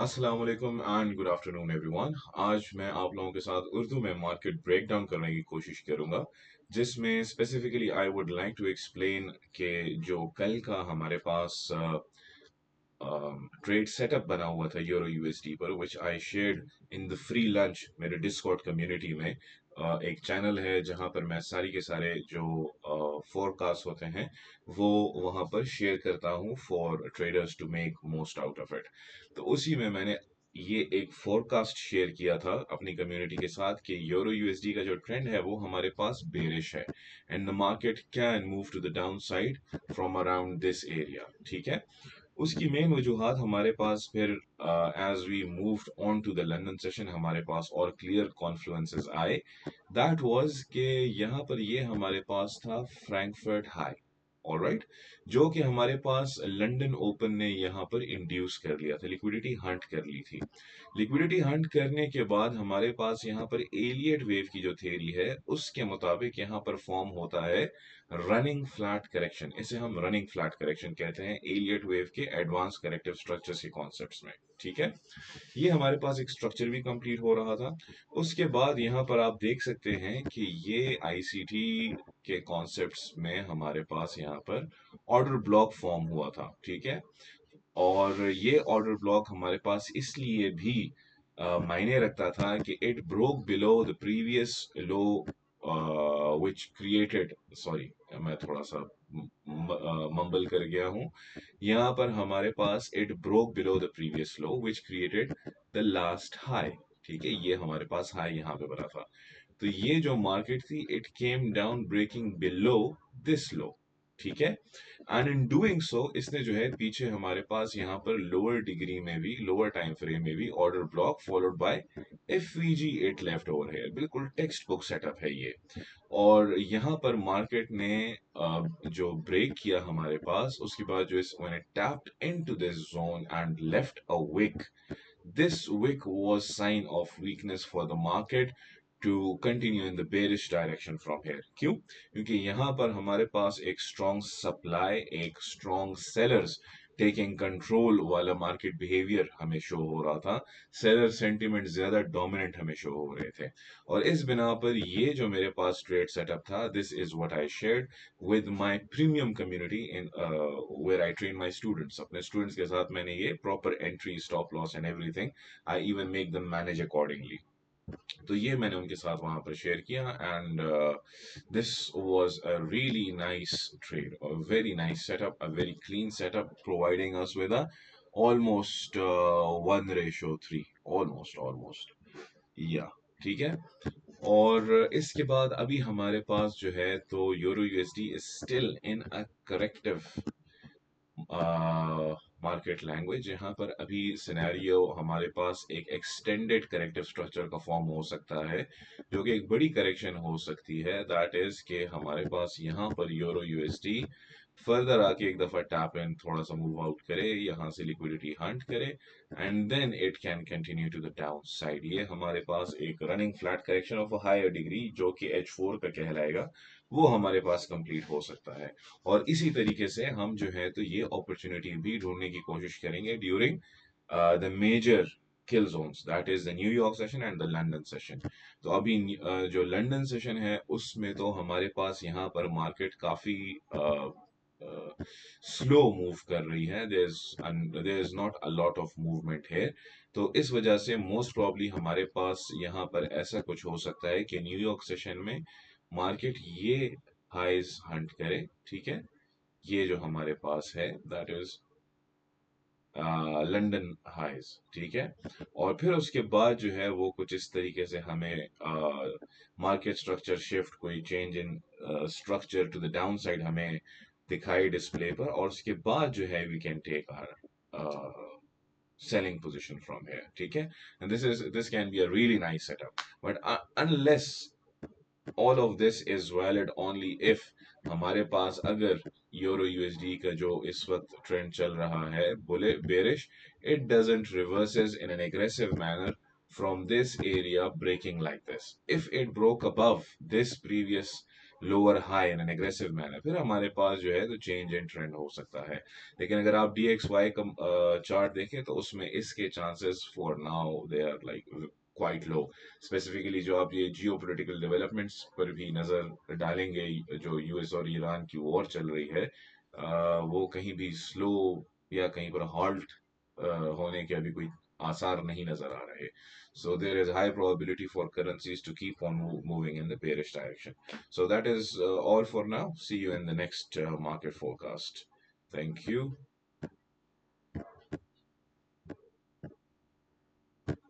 अस्सलाम वालेकुम and good afternoon everyone. आज मैं आप लोगों के साथ उर्दू में मार्केट ब्रेकडाउन करने की कोशिश करूंगा, जिसमें specifically I would like to explain कि जो कल का हमारे पास ट्रेड सेटअप बना हुआ था यूरो यूएसडी पर, which I shared in the free lunch मेरे डिस्कॉर्ड कम्युनिटी में। एक चैनल है जहां पर मैं सारी के सारे जो फोरकास्ट होते हैं वो वहां पर शेयर करता हूं for traders to make most out of it. तो उसी में मैंने ये एक फोरकास्ट शेयर किया था अपनी कम्युनिटी के साथ कि यूरो यूएसडी का जो ट्रेंड है वो हमारे पास बेरिश है and the market can move to the down side from around this area. ठीक है, उसकी मेन वजूहात हमारे पास फिर as we moved on to the London session हमारे पास और क्लियर कॉन्फ्लुएंसेस आए। दैट वाज कि यहाँ पर ये हमारे पास था फ्रैंकफर्ट हाई, ऑलराइट, जो कि हमारे पास लंदन ओपन ने यहाँ पर इंड्यूस कर लिया था, लिक्विडिटी हंट कर ली थी। लिक्विडिटी हंट करने के बाद हमारे पास यहाँ पर एलियट वेव की जो थ्योरी है उसके मुताबिक यहाँ पर फॉर्म होता है रनिंग फ्लैट करेक्शन। इसे हम रनिंग फ्लैट करेक्शन कहते हैं एलियट वेव के एडवांस करेक्टिव स्ट्रक्चर्स के कॉन्सेप्ट्स में। ठीक है, ये हमारे पास एक स्ट्रक्चर भी कंप्लीट हो रहा था। उसके बाद यहाँ पर आप देख सकते हैं कि ये आईसीटी के कॉन्सेप्ट्स में हमारे पास यहाँ पर ऑर्डर ब्लॉक फॉर्म हुआ था। ठीक है, और ये ऑर्डर ब्लॉक हमारे पास इसलिए भी मायने रखता था कि it broke below the previous low which created, sorry मैं थोड़ा सा मंबल कर गया हूं। यहाँ पर हमारे पास it broke below the previous low which created the last high. ठीक है, ये हमारे पास हाई यहाँ पे बना था। तो ये जो मार्केट थी it came down breaking below this low. ठीक है, एंड इन डूइंग सो इसने जो है पीछे हमारे पास यहाँ पर लोअर डिग्री में भी, लोअर टाइम फ्रेम में भी order block followed by FVG it left over है। बिल्कुल टेक्स्ट बुक सेटअप है ये। और यहाँ पर मार्केट ने जो ब्रेक किया हमारे पास, उसके बाद जो इस when it tapped into this zone and left a wick, this wick was sign of weakness for the market to continue in the bearish direction from here। क्यों? क्योंकि यहाँ पर हमारे पास एक strong supply, एक strong sellers टेकिंग कंट्रोल वाला market behaviour हमें शो हो रहा था। सेलर सेंटिमेंट ज्यादा डोमिनेंट हमें शो हो रहे थे। और इस बिना पर ये जो मेरे पास ट्रेड सेटअप था, this is what I shared with my premium community in where I train my students. अपने स्टूडेंट्स के साथ मैंने ये proper entry, stop loss and everything, I even make them manage accordingly. तो ये मैंने उनके साथ वहां पर शेयर किया and this was a really nice trade, a very nice setup, a very clean setup, providing us with a almost 1:3, almost almost, या ठीक है। और इसके बाद अभी हमारे पास जो है तो euro USD is still in a corrective market language. यहाँ पर अभी सिनेरियो हमारे पास एक एक्सटेंडेड करेक्टिव स्ट्रक्चर का फॉर्म हो सकता है, जो कि एक बड़ी करेक्शन हो सकती है। दैट इज कि हमारे पास यहाँ पर यूरो यूएसडी फर्दर आके एक दफा टैप इन, थोड़ा सा मूव आउट करे, यहाँ से लिक्विडिटी हंट करे and then it can continue to the down side. ये हमारे पास एक running flat correction of a higher degree जो कि H4 पे कहलाएगा, वो हमारे पास कंप्लीट हो सकता है। और इसी तरीके से हम जो है तो ये अपॉर्चुनिटी भी ढूंढने की कोशिश करेंगे during the major kill zones, that is the New York session and the London session. तो अभी जो लंदन सेशन है उसमें तो हमारे पास यहाँ पर मार्केट काफी स्लो मूव कर रही है। There is not a lot of movement है। तो इस वजह से मोस्ट प्रॉब्ली हमारे पास यहाँ पर ऐसा कुछ हो सकता है कि न्यूयॉर्क सेशन में मार्केट ये हाइज हंट करे। ठीक है, ये जो हमारे पास है दैट इज लंदन हाइज। ठीक है, और फिर उसके बाद जो है वो कुछ इस तरीके से हमें मार्केट स्ट्रक्चर शिफ्ट, कोई change in structure to the down side हमें दिखाई डिस्प्ले पर, और उसके बाद जो है we can take our selling position from here। ठीक है, and this can be a really nice setup, but unless all of this is valid only if हमारे पास अगर यूरो यूएसडी का जो इस वक्त ट्रेंड चल रहा है बोले bearish, it doesn't reverses in an aggressive manner from this area breaking like this। if it broke above this previous lower high in an aggressive manner, फिर हमारे पास जो है तो चेंज इन ट्रेंड हो सकता है। लेकिन अगर आप DXY का चार्ट देखें तो उसमें इसके chances for now they are like quite low. Specifically जो आप ये जियो पोलिटिकल डेवलपमेंट्स पर भी नजर डालेंगे, जो यूएस और ईरान की वॉर चल रही है, वो कहीं भी स्लो या कहीं पर हॉल्ट होने के अभी कोई आसार नहीं नजर आ रहे। So there is high probability for currencies to keep on moving in the bearish direction. So that is all for now. See you in the next market forecast. Thank you.